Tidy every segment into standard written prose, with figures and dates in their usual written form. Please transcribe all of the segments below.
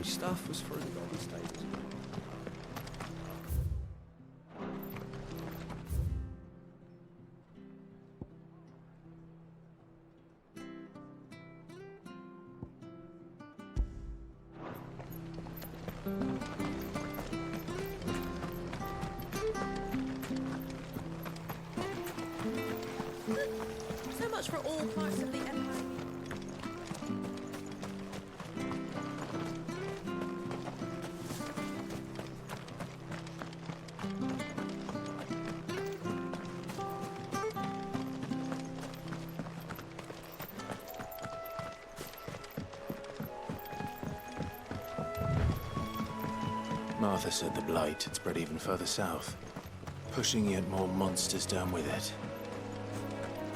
my stuff was for the golden stables. So much for all parts of the empire. Martha said the Blight had spread even further south, pushing yet more monsters down with it.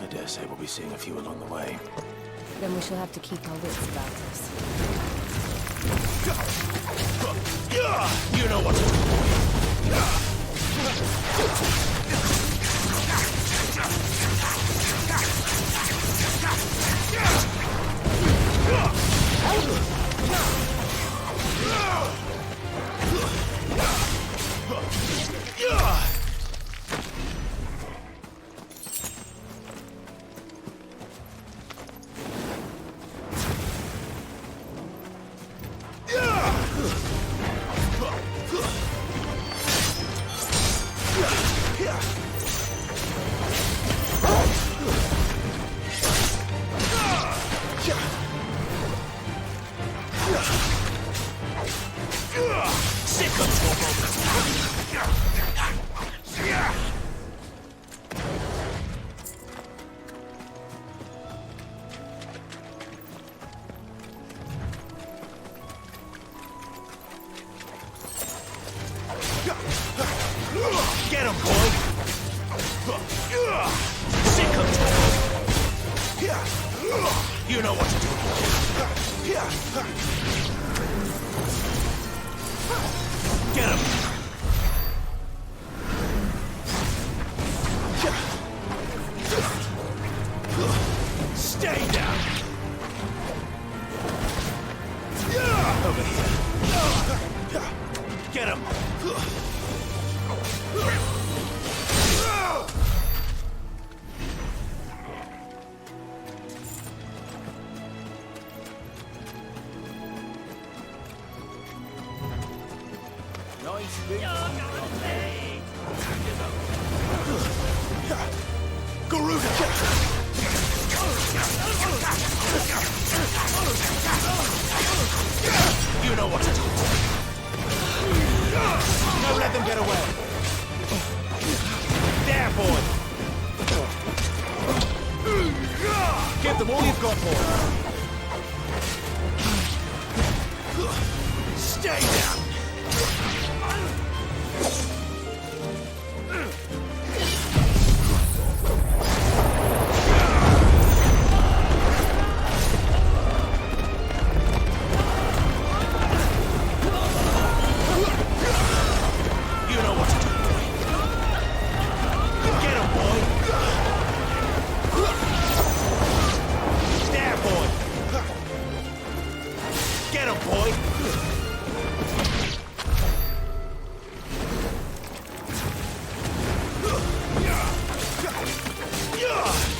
I dare say we'll be seeing a few along the way. Then we shall have to keep our wits about us. You know what to Get him, boy! Sick him! You know what to do. Get him! Stay down! Over here. Get him! Nice big Garuda! You know what to do. Don't let them get away. There, boy. Give them all you've got, boy. Stay down.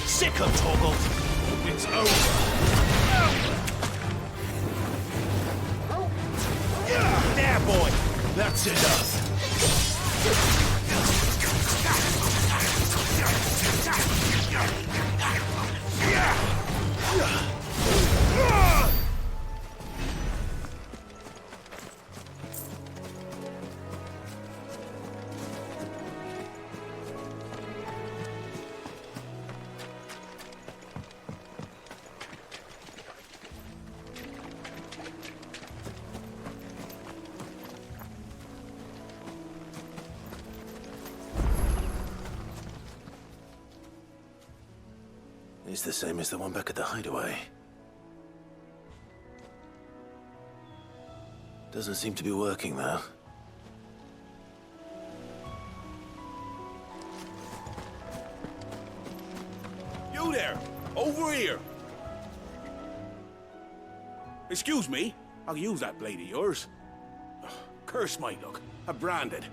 Sick of Toggle. It's over. There, boy. That's enough. It's the same as the one back at the hideaway. Doesn't seem to be working, though. You there! Over here! Excuse me, I'll use that blade of yours. Ugh, curse my luck. I'm branded.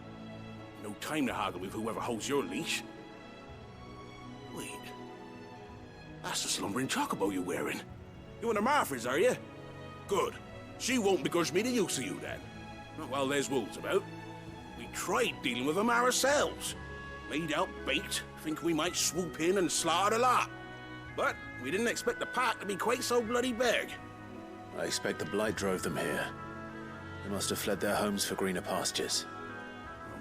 No time to haggle with whoever holds your leash. Wait. That's the slumbering chocobo you're wearing. You and the Marfors, are you? Good. She won't begrudge me the use of you, then. Not while there's wolves about. We tried dealing with them ourselves. Laid out bait, think we might swoop in and slaughter the lot. But we didn't expect the pack to be quite so bloody big. I expect the Blight drove them here. They must have fled their homes for greener pastures.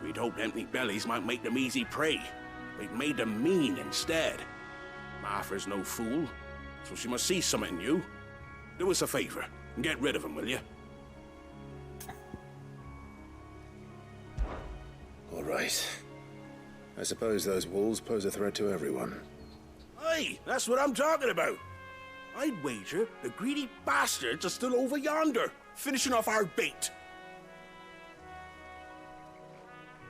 We'd hoped empty bellies might make them easy prey. They'd made them mean instead. Martha's no fool, so she must see something in you. Do us a favor and get rid of them, will you? All right. I suppose those wolves pose a threat to everyone. Aye, that's what I'm talking about. I'd wager the greedy bastards are still over yonder, finishing off our bait.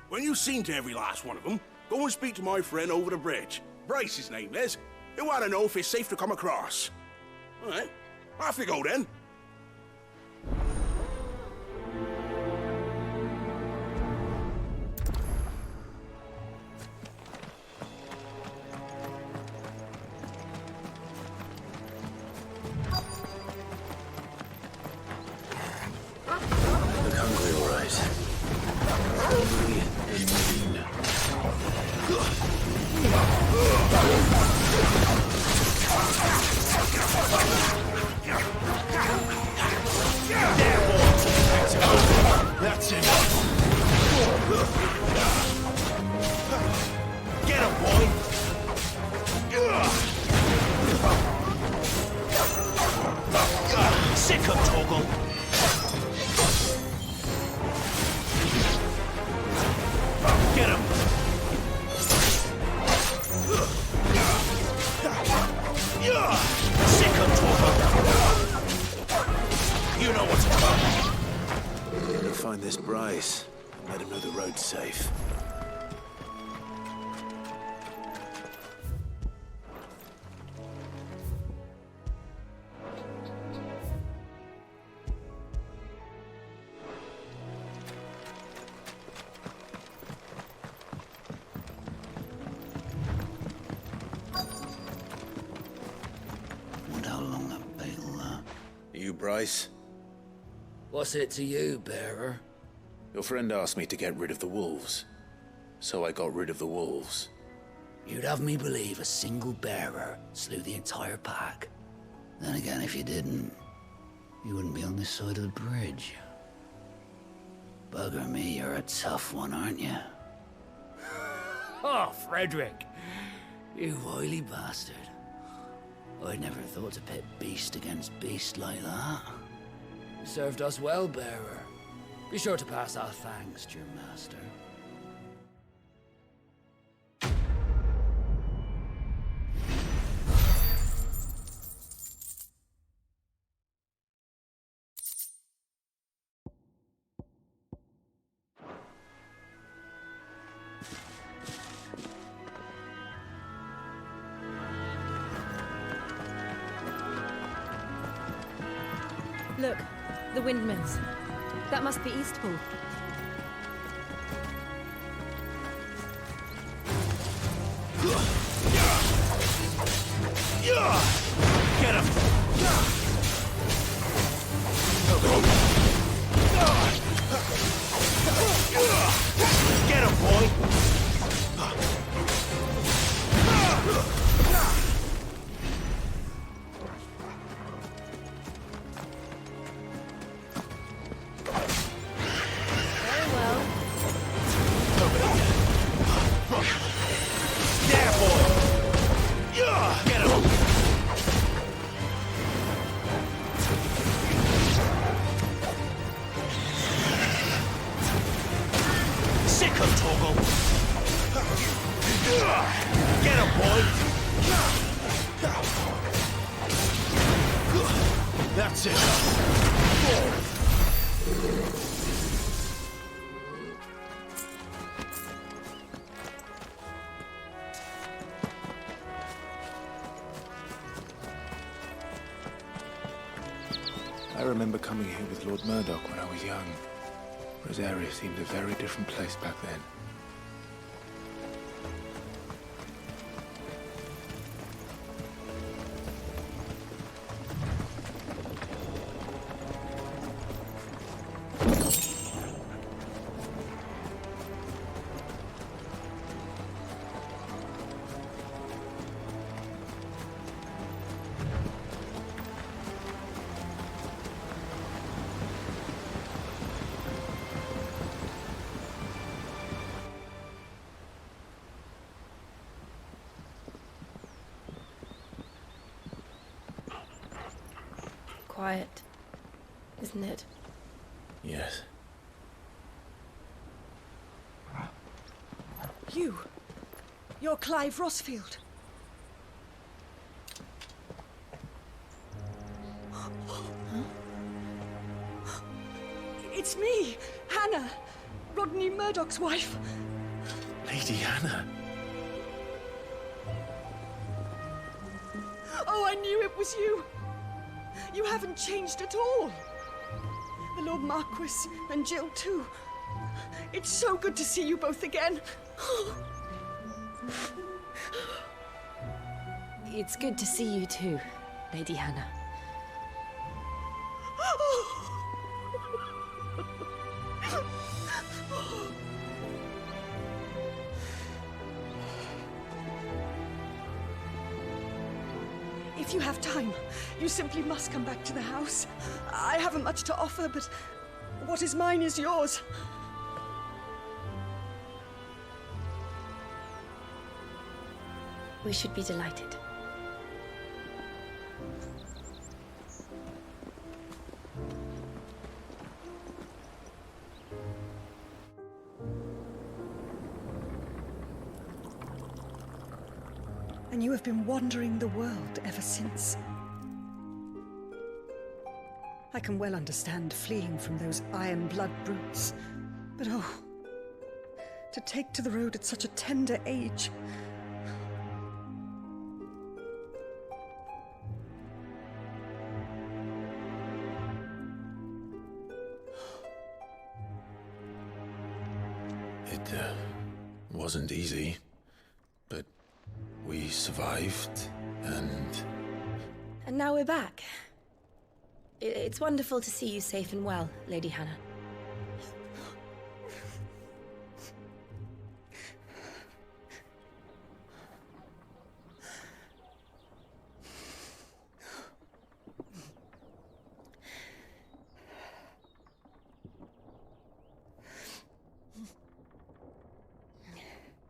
When you've seen to every last one of them, go and speak to my friend over the bridge. Bryce, his name is. He'll want to know if it's safe to come across. All right, off you go then. Look hungry, all right. Hungry and mean. That's enough. Get him, boy. Sick of Toggle. Get him. Sick of Toggle. You know what's about. I'm gonna find this Bryce. Let him know the road's safe. Wonder how long that bait'll last. You, Bryce? What's it to you, bearer? Your friend asked me to get rid of the wolves. So I got rid of the wolves. You'd have me believe a single bearer slew the entire pack. Then again, if you didn't, you wouldn't be on this side of the bridge. Bugger me, you're a tough one, aren't you? Oh, Frederick! You wily bastard. I'd never thought to pit beast against beast like that. You served us well, bearer. Be sure to pass our thanks to your master. Look, the windmills. That must be Eastpool. Get him! Get him, boy! Very well. Yeah, boy! Get him! Sick of Toggle! Get him, boy! That's it! I I remember coming here with Lord Murdoch when I was young. Rosaria seemed a very different place back then. Quiet, isn't it? Yes. You're Clive Rosfield. It's me, Hannah, Rodney Murdoch's wife. Lady Hannah. Oh, I knew it was you. You haven't changed at all. The Lord Marquis and Jill too. It's so good to see you both again. It's good to see you too, Lady Hannah. If you have time, you simply must come back to the house. I haven't much to offer, but what is mine is yours. We should be delighted. And you have been wandering the world ever since. I can well understand fleeing from those iron blood brutes, but oh, to take to the road at such a tender age. It wasn't easy, but we survived, and now we're back. It's wonderful to see you safe and well, Lady Hannah.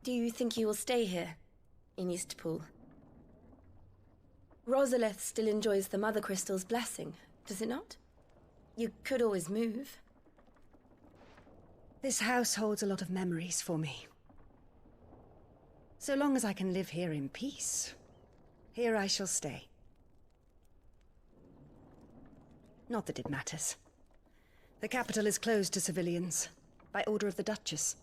Do you think you will stay here, in Eastpool? Rosalith still enjoys the Mother Crystal's blessing, does it not? You could always move. This house holds a lot of memories for me. So long as I can live here in peace, here I shall stay. Not that it matters. The capital is closed to civilians, by order of the Duchess.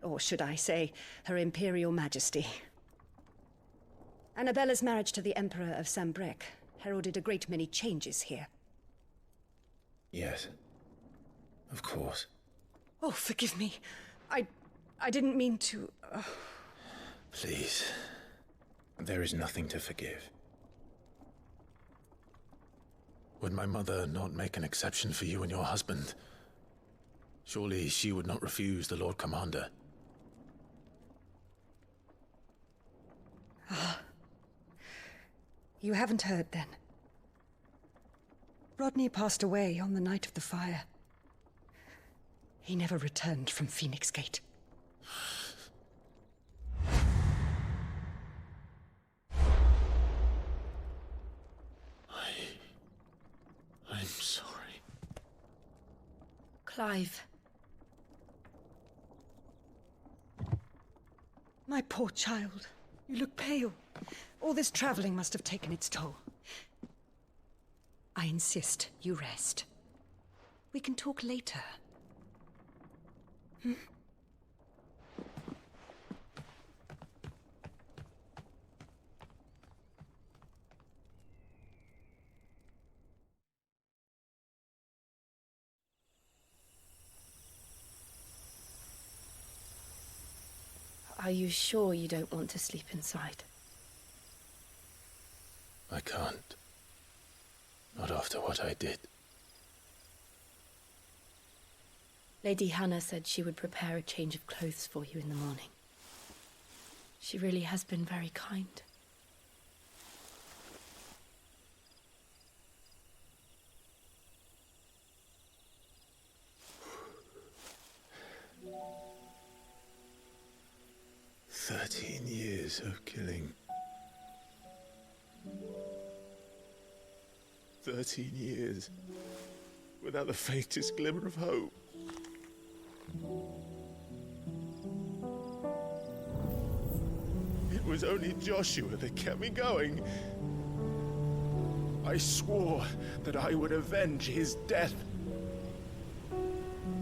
Or should I say, Her Imperial Majesty. Annabella's marriage to the Emperor of Sambrec heralded a great many changes here. yes, of course. Oh, forgive me. I didn't mean to... Please, there is nothing to forgive. Would my mother not make an exception for you and your husband? Surely she would not refuse the Lord Commander. You haven't heard, then. Rodney passed away on the night of the fire. He never returned from Phoenix Gate. I'm sorry. Clive. My poor child. You look pale. All this traveling must have taken its toll. I insist you rest. We can talk later. Are you sure you don't want to sleep inside? I can't. Not after what I did. Lady Hannah said she would prepare a change of clothes for you in the morning. She really has been very kind. Years of killing. 13 years without the faintest glimmer of hope. It was only Joshua that kept me going. I swore that I would avenge his death.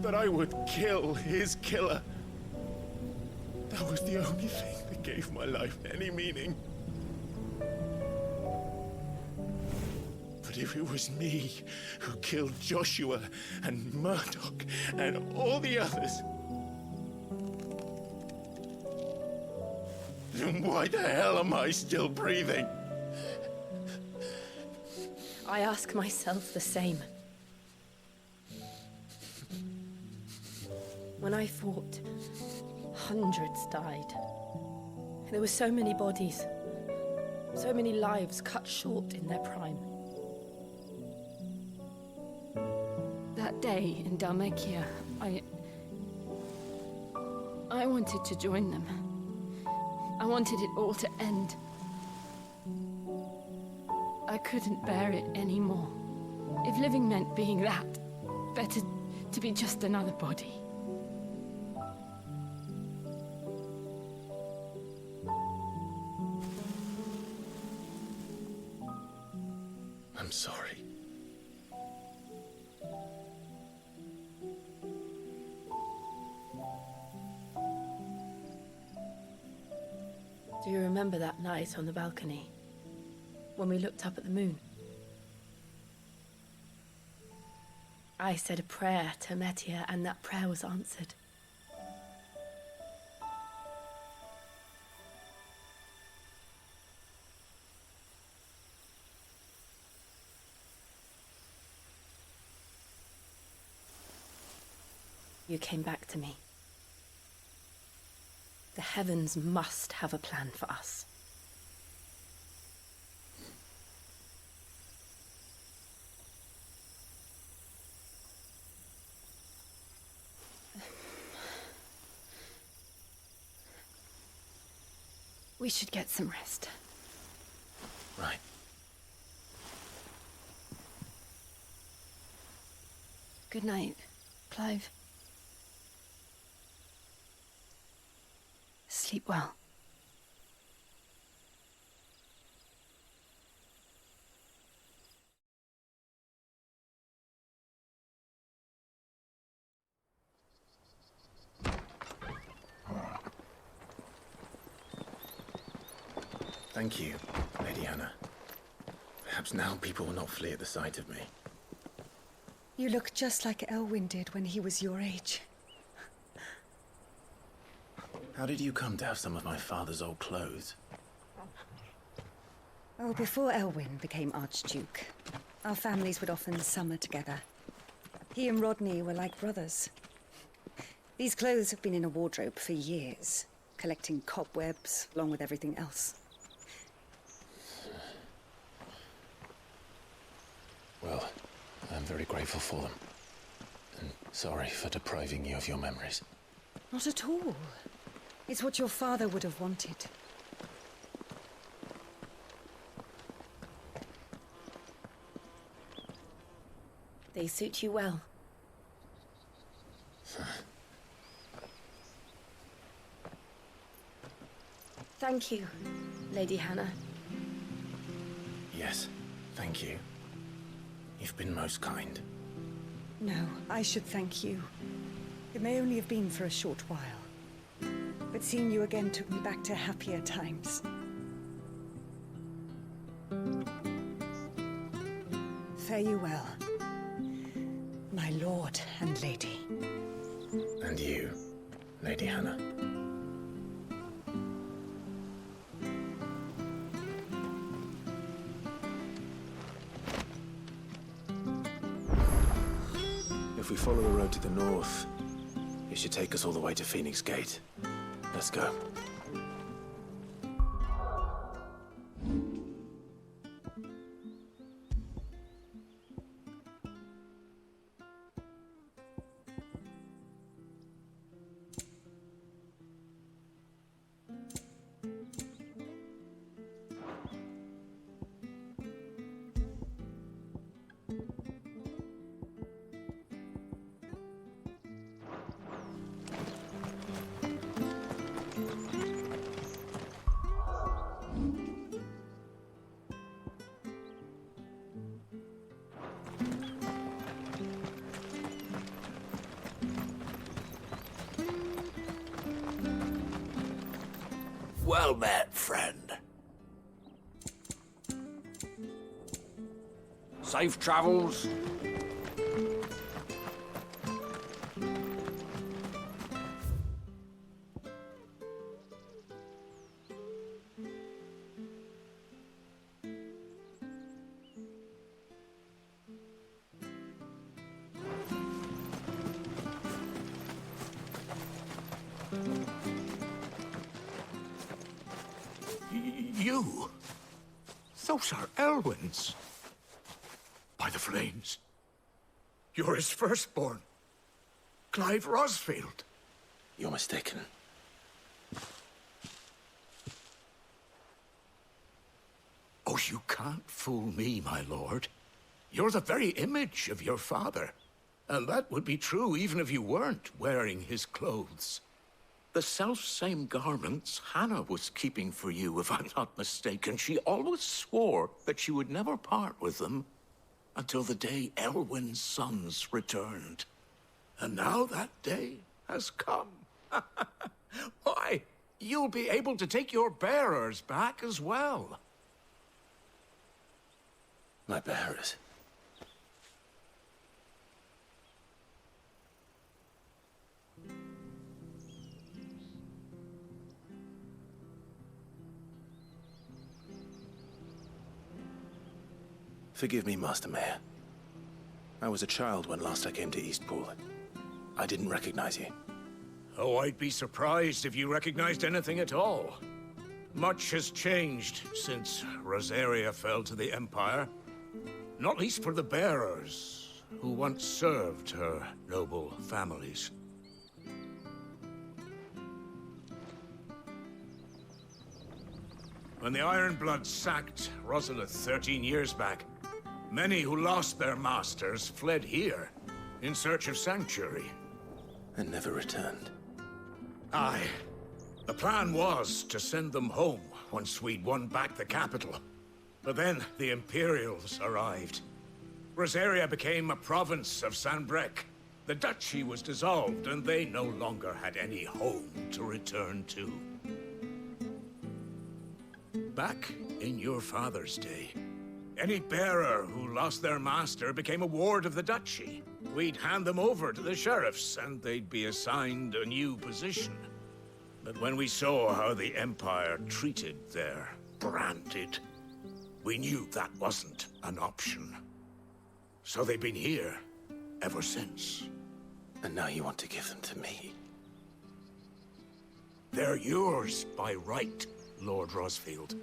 That I would kill his killer. That was the only thing that gave my life any meaning. But if it was me who killed Joshua and Murdoch and all the others, then why the hell am I still breathing? I ask myself the same. When I fought, hundreds died. There were so many bodies, so many lives cut short in their prime. That day in Dalmekia, I wanted to join them. I wanted it all to end. I couldn't bear it anymore. If living meant being that, better to be just another body. I'm sorry. Do you remember that night on the balcony, when we looked up at the moon? I said a prayer to Metia, and that prayer was answered. You came back to me. The heavens must have a plan for us. We should get some rest. Right. Good night, Clive. Sleep well. Thank you, Lady Hannah. Perhaps now people will not flee at the sight of me. You look just like Elwyn did when he was your age. How did you come to have some of my father's old clothes? Oh, before Elwyn became Archduke, our families would often summer together. He and Rodney were like brothers. These clothes have been in a wardrobe for years, collecting cobwebs along with everything else. Well, I'm very grateful for them. And sorry for depriving you of your memories. Not at all. It's what your father would have wanted. They suit you well. Thank you, Lady Hannah. Yes, thank you. You've been most kind. No, I should thank you. It may only have been for a short while. But seeing you again took me back to happier times. Fare you well, my lord and lady. And you, Lady Hannah. we follow the road to the north, it should take us all the way to Phoenix Gate. Let's go. Well met, friend. Safe travels. You? Those are Elwyn's. By the flames. You're his firstborn. Clive Rosfield. You're mistaken. Oh, you can't fool me, my lord. You're the very image of your father. And that would be true even if you weren't wearing his clothes. The self-same garments Hannah was keeping for you, if I'm not mistaken. She always swore that she would never part with them until the day Elwyn's sons returned. And now that day has come. Why, you'll be able to take your bearers back as well. My bearers. Forgive me, Master Mayor. I was a child when last I came to Eastpool. I didn't recognize you. Oh, I'd be surprised if you recognized anything at all. Much has changed since Rosaria fell to the Empire. Not least for the bearers, who once served her noble families. When the Ironbloods sacked Rosalith 13 years back, many who lost their masters fled here in search of sanctuary. And never returned. Aye. The plan was to send them home once we'd won back the capital. But then the Imperials arrived. Rosaria became a province of Sanbreque. The duchy was dissolved, and they no longer had any home to return to. Back in your father's day, any bearer who lost their master became a ward of the duchy. We'd hand them over to the sheriffs, and they'd be assigned a new position. But when we saw how the Empire treated their branded, we knew that wasn't an option. So they've been here ever since. And now you want to give them to me? They're yours by right, Lord Rosfield.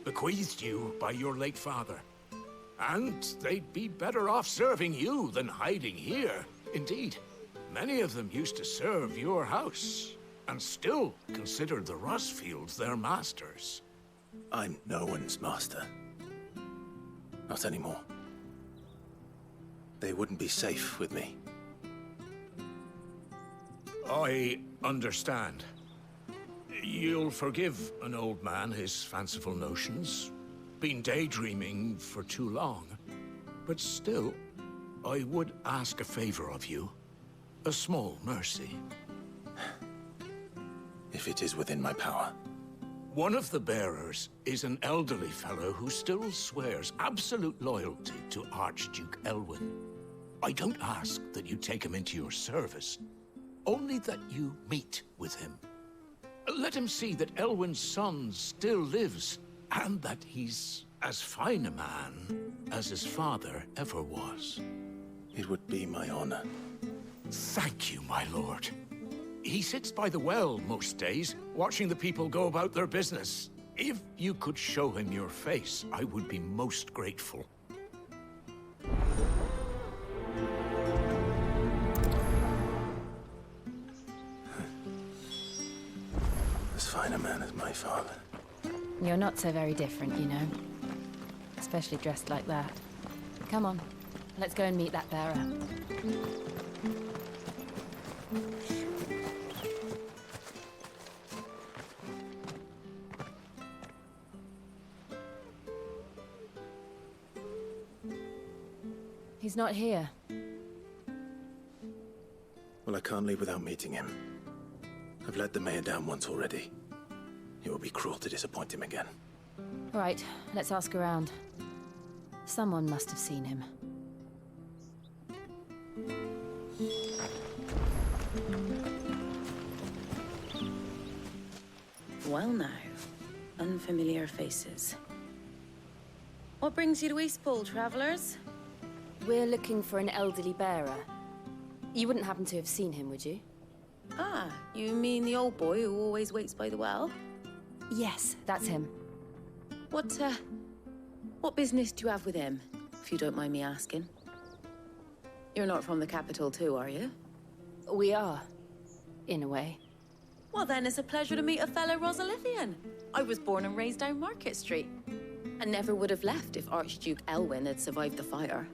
Bequeathed you by your late father. And they'd be better off serving you than hiding here. Indeed, many of them used to serve your house, and still considered the Rosfields their masters. I'm no one's master. Not anymore. They wouldn't be safe with me. I understand. You'll forgive an old man his fanciful notions. Been daydreaming for too long. But still, I would ask a favor of you. A small mercy. If it is within my power. One of the bearers is an elderly fellow who still swears absolute loyalty to Archduke Elwyn. I don't ask that you take him into your service, only that you meet with him. Let him see that Elwyn's son still lives, and that he's as fine a man as his father ever was. It would be my honor. Thank you, my lord. He sits by the well most days, watching the people go about their business. If you could show him your face, I would be most grateful. As fine a man as my father. You're not so very different, you know. Especially dressed like that. Come on, let's go and meet that bearer. He's not here. Well, I can't leave without meeting him. I've let the mayor down once already. It would be cruel to disappoint him again. All right, let's ask around. Someone must have seen him. Well now, unfamiliar faces. What brings you to Eastpool, travellers? We're looking for an elderly bearer. You wouldn't happen to have seen him, would you? Ah, you mean the old boy who always waits by the well? Yes, that's him. What business do you have with him, if you don't mind me asking? You're not from the capital too, are you? We are, in a way. Well then, it's a pleasure to meet a fellow Rosalithian. I was born and raised down Market Street. And never would have left if Archduke Elwyn had survived the fire.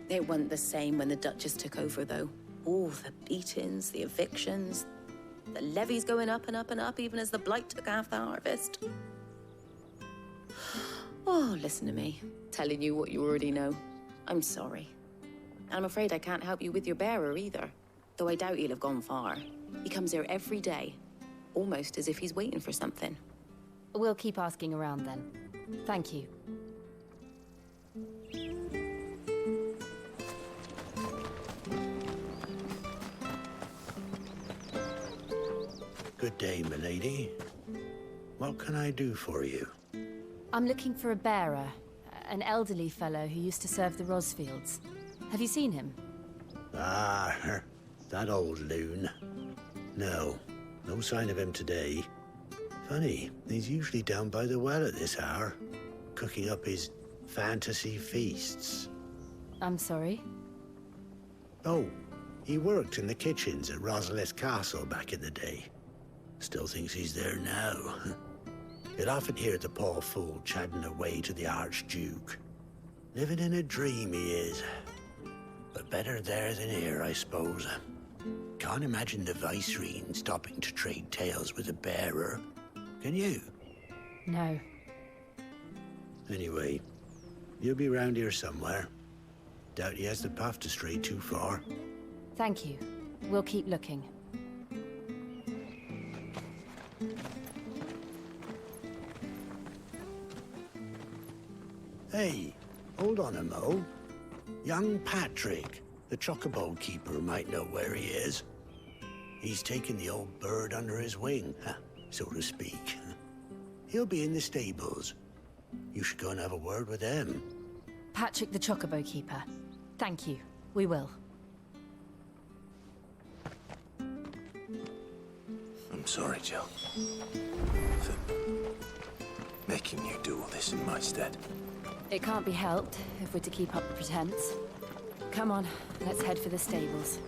It wasn't the same when the Duchess took over, though. All the beatings, the evictions, the levies going up and up and up, even as the Blight took half the harvest. Oh, listen to me, telling you what you already know. I'm sorry. I'm afraid I can't help you with your bearer either, though I doubt he'll have gone far. He comes here every day, almost as if he's waiting for something. We'll keep asking around then. Thank you. Good day, milady. What can I do for you? I'm looking for a bearer, an elderly fellow who used to serve the Rosfields. Have you seen him? Ah, that old loon. No sign of him today. Funny, he's usually down by the well at this hour, cooking up his fantasy feasts. I'm sorry? Oh, he worked in the kitchens at Rosalith Castle back in the day. Still thinks he's there now. You'd often hear the poor fool chatting away to the Archduke. Living in a dream he is. But better there than here, I suppose. Can't imagine the Vicereine stopping to trade tales with a bearer. Can you? No. Anyway, you'll be round here somewhere. Doubt he has the path to stray too far. Thank you. We'll keep looking. Hey, hold on a mo. Young Patrick, the Chocobo keeper, might know where he is. He's taken the old bird under his wing, so to speak. He'll be in the stables. You should go and have a word with him. Patrick the Chocobo keeper. Thank you. We will. I'm sorry, Jill. For making you do all this in my stead. It can't be helped if we're to keep up the pretense. Come on, let's head for the stables.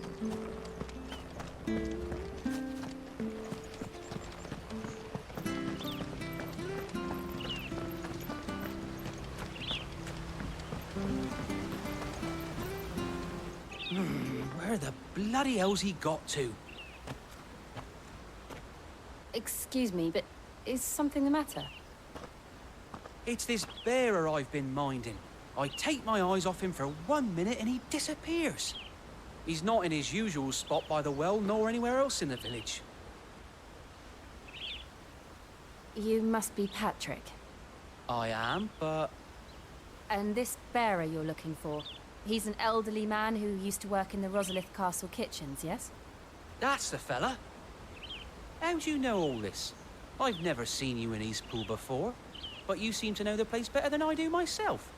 Where the bloody hell's he got to? Excuse me, but is something the matter? It's this bearer I've been minding. I take my eyes off him for 1 minute and he disappears. He's not in his usual spot by the well, nor anywhere else in the village. You must be Patrick. I am, but... And this bearer you're looking for, he's an elderly man who used to work in the Rosalith Castle kitchens, yes? That's the fella. How do you know all this? I've never seen you in Eastpool before, but you seem to know the place better than I do myself.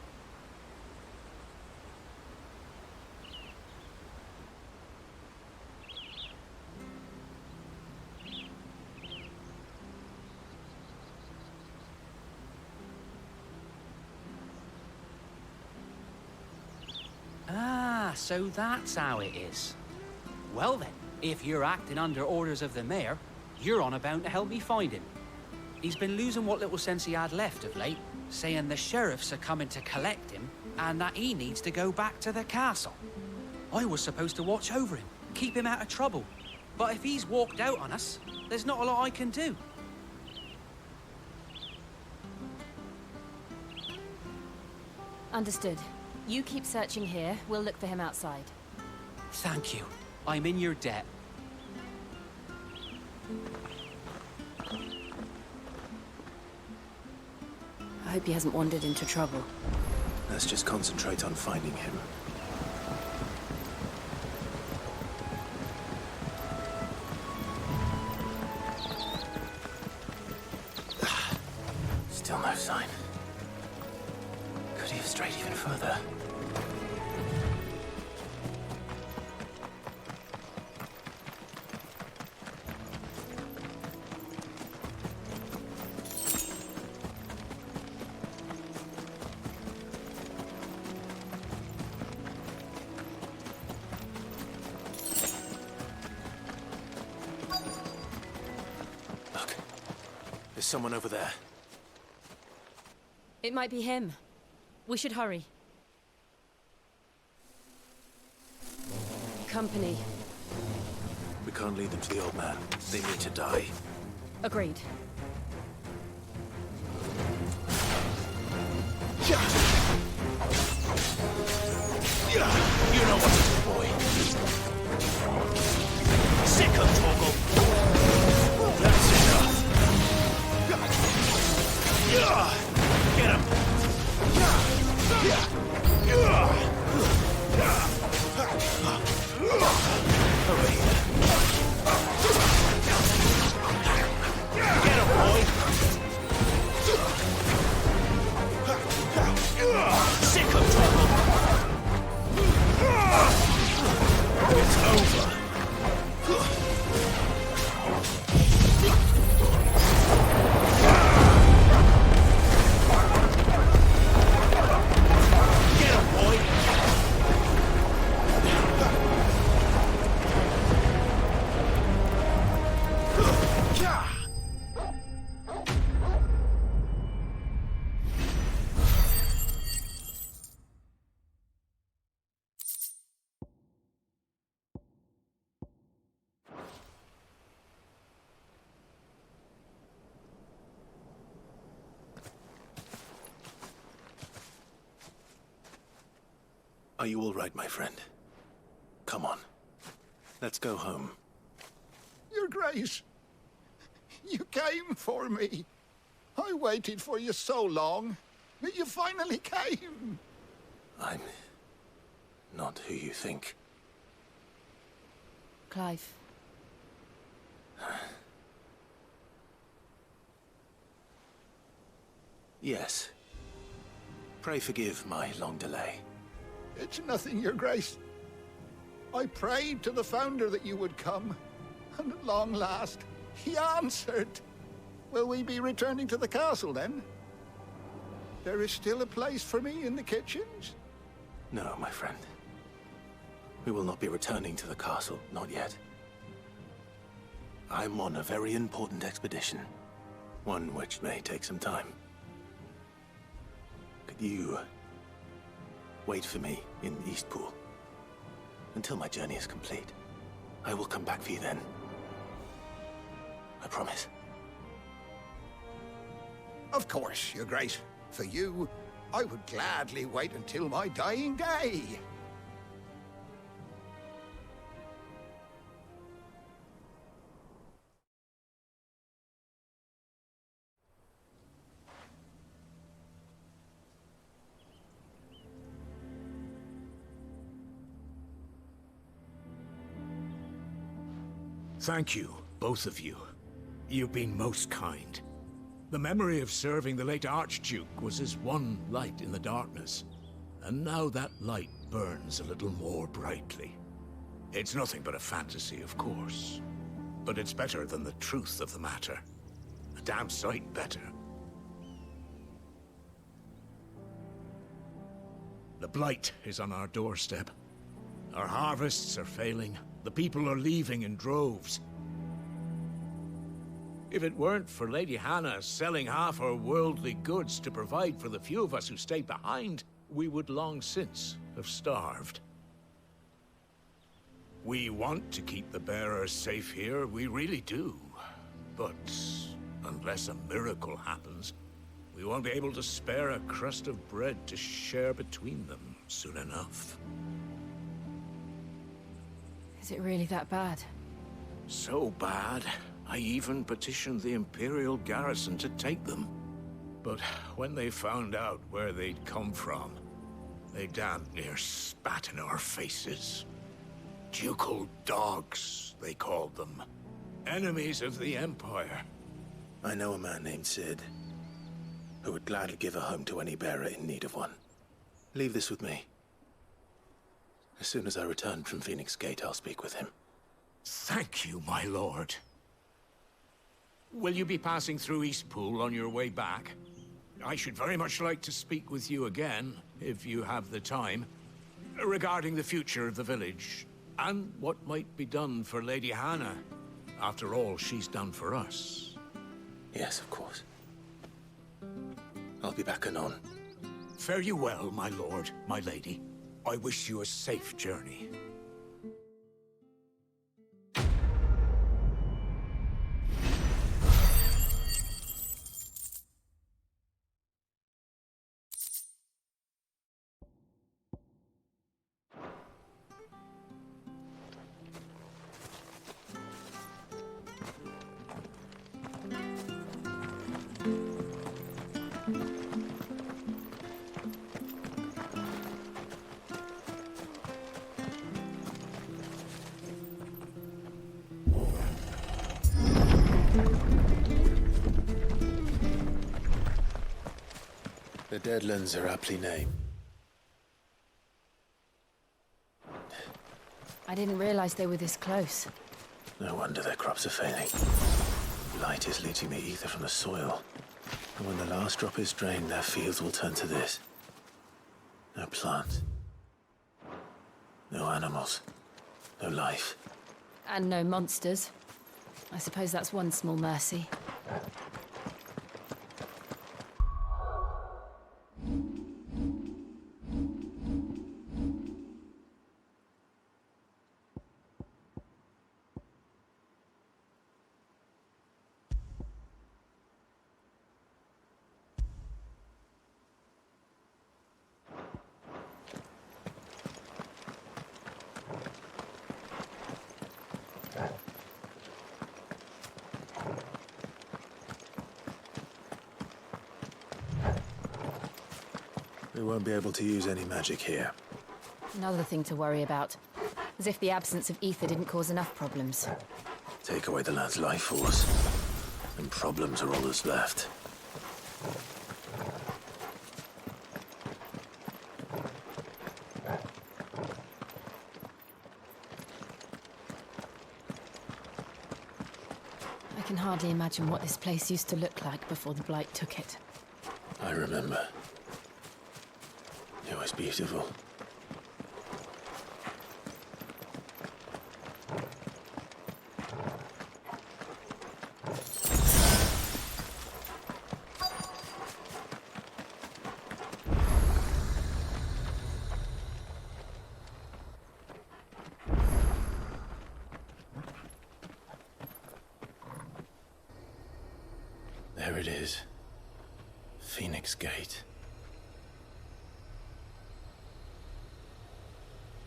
so that's how it is. Well then, if you're acting under orders of the mayor, you're on about to help me find him. He's been losing what little sense he had left of late, saying the sheriffs are coming to collect him and that he needs to go back to the castle. I was supposed to watch over him, keep him out of trouble. But if he's walked out on us, there's not a lot I can do. Understood. You keep searching here, we'll look for him outside. Thank you. I'm in your debt. I hope he hasn't wandered into trouble. Let's just concentrate on finding him. Still no sign. Could he have strayed even further? Look, there's someone over there. It might be him. We should hurry. Company. We can't lead them to the old man. They need to die. Agreed. You know what to do, boy. Sick of Toggle. That's enough. Get him. Over here. Get him, boy. Sick of trouble. It's over. Get him, boy. Are you all right, my friend? Come on. Let's go home. Your Grace, you came for me. I waited for you so long, but you finally came. I'm not who you think. Clive. Yes. Pray forgive my long delay. It's nothing, Your Grace. I prayed to the Founder that you would come, and at long last, he answered. Will we be returning to the castle, then? There is still a place for me in the kitchens? No, my friend. We will not be returning to the castle, not yet. I'm on a very important expedition. One which may take some time. Could you wait for me in Eastpool until my journey is complete? I will come back for you then. I promise. Of course, Your Grace. For you, I would gladly wait until my dying day. Thank you, both of you. You've been most kind. The memory of serving the late Archduke was as one light in the darkness, and now that light burns a little more brightly. It's nothing but a fantasy, of course, but it's better than the truth of the matter. A damn sight better. The Blight is on our doorstep. Our harvests are failing. The people are leaving in droves. If it weren't for Lady Hannah selling half our worldly goods to provide for the few of us who stay behind, we would long since have starved. We want to keep the bearers safe here, we really do. But unless a miracle happens, we won't be able to spare a crust of bread to share between them soon enough. Is it really that bad? So bad, I even petitioned the Imperial garrison to take them. But when they found out where they'd come from, they damn near spat in our faces. Ducal dogs, they called them. Enemies of the Empire. I know a man named Sid, who would gladly give a home to any bearer in need of one. Leave this with me. As soon as I return from Phoenix Gate, I'll speak with him. Thank you, my lord. Will you be passing through Eastpool on your way back? I should very much like to speak with you again, if you have the time, regarding the future of the village, and what might be done for Lady Hannah, after all she's done for us. Yes, of course. I'll be back anon. Fare you well, my lord, my lady. I wish you a safe journey. The Deadlands are aptly named. I didn't realize they were this close. No wonder their crops are failing. Blight is leaching the ether from the soil. And when the last drop is drained, their fields will turn to this. No plants. No animals. No life. And no monsters. I suppose that's one small mercy. We won't be able to use any magic here. Another thing to worry about. As if the absence of ether didn't cause enough problems. Take away the lad's life force, and problems are all that's left. I can hardly imagine what this place used to look like before the Blight took it. I remember. It was beautiful. There it is. Phoenix Gate.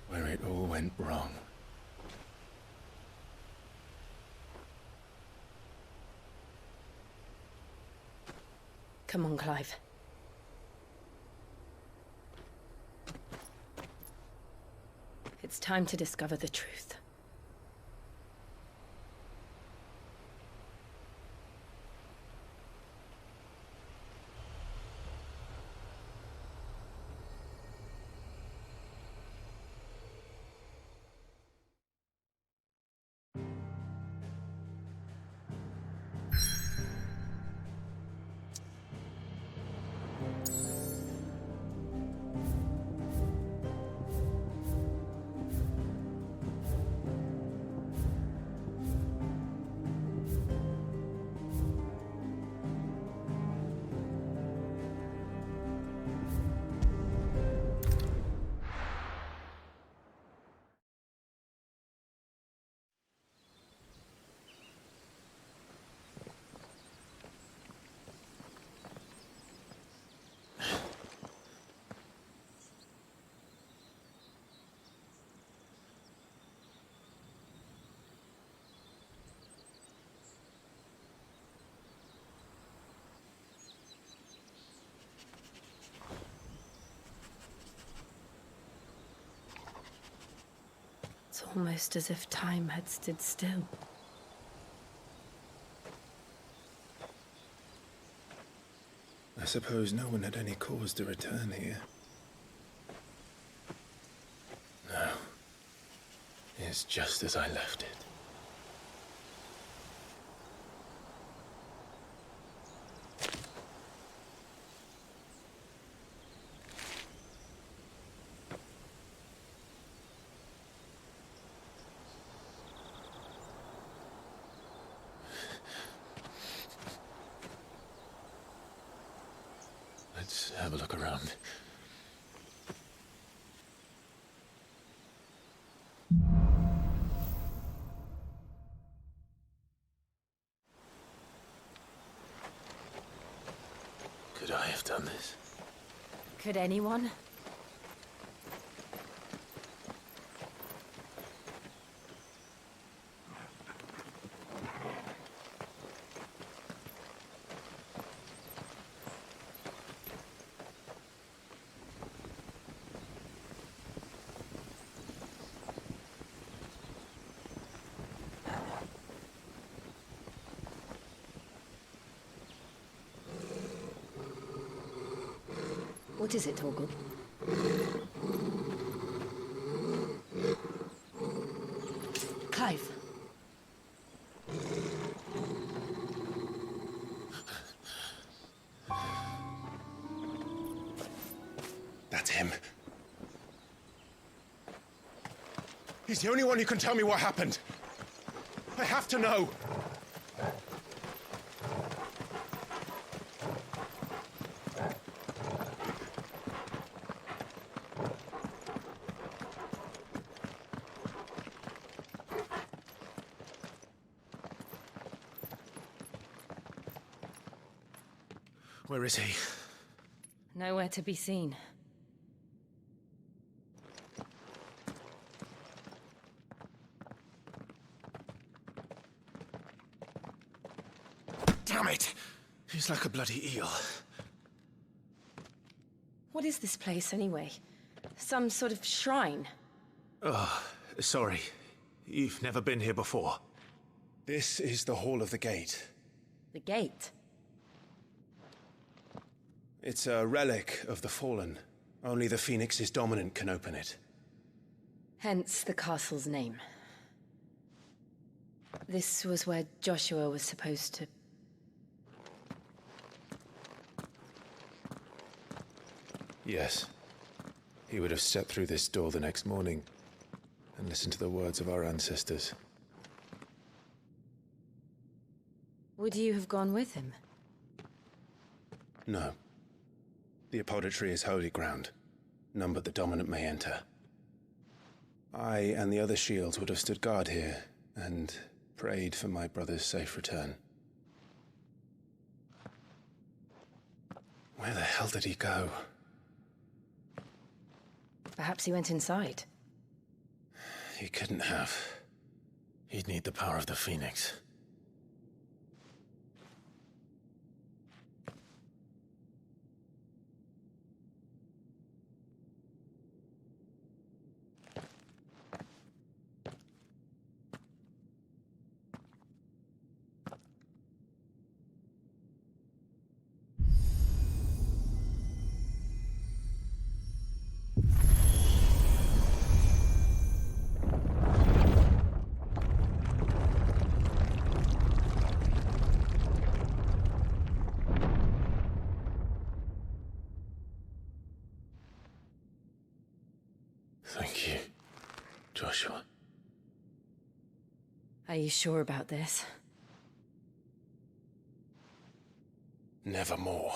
Where it all went wrong. Come on, Clive. It's time to discover the truth. almost as if time had stood still. I suppose no one had any cause to return here. No. It's just as I left it. Let's have a look around. Could I have done this? Could anyone? What is it, Torgal? Clive. That's him. He's the only one who can tell me what happened. I have to know. Where is he? Nowhere to be seen. Damn it! He's like a bloody eel. What is this place, anyway? Some sort of shrine? Oh, sorry. You've never been here before. This is the Hall of the Gate. The gate? It's a relic of the Fallen. Only the Phoenix's dominant can open it. Hence the castle's name. This was where Joshua was supposed to... Yes. He would have stepped through this door the next morning and listened to the words of our ancestors. Would you have gone with him? No. The apodatory is holy ground. None but the dominant may enter. I and the other shields would have stood guard here and prayed for my brother's safe return. Where the hell did he go? Perhaps he went inside. He couldn't have. He'd need the power of the Phoenix. Thank you, Joshua. Are you sure about this? Nevermore.